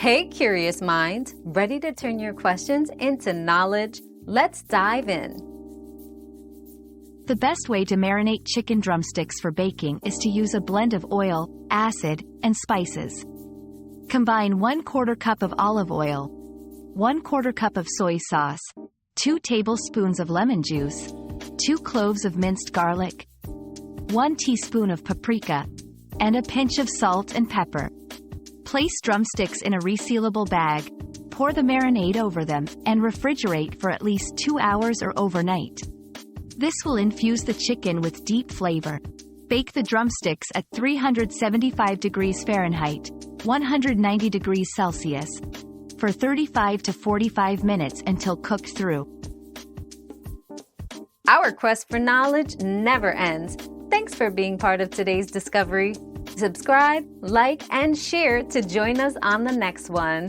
Hey, curious minds, ready to turn your questions into knowledge? Let's dive in. The best way to marinate chicken drumsticks for baking is to use a blend of oil, acid, and spices. Combine 1/4 cup of olive oil, 1/4 cup of soy sauce, 2 tablespoons of lemon juice, 2 cloves of minced garlic, 1 teaspoon of paprika, and a pinch of salt and pepper. Place drumsticks in a resealable bag, pour the marinade over them, and refrigerate for at least 2 hours or overnight. This will infuse the chicken with deep flavor. Bake the drumsticks at 375 degrees Fahrenheit, 190 degrees Celsius, for 35 to 45 minutes until cooked through. Our quest for knowledge never ends. Thanks for being part of today's discovery. Subscribe, like, and share to join us on the next one.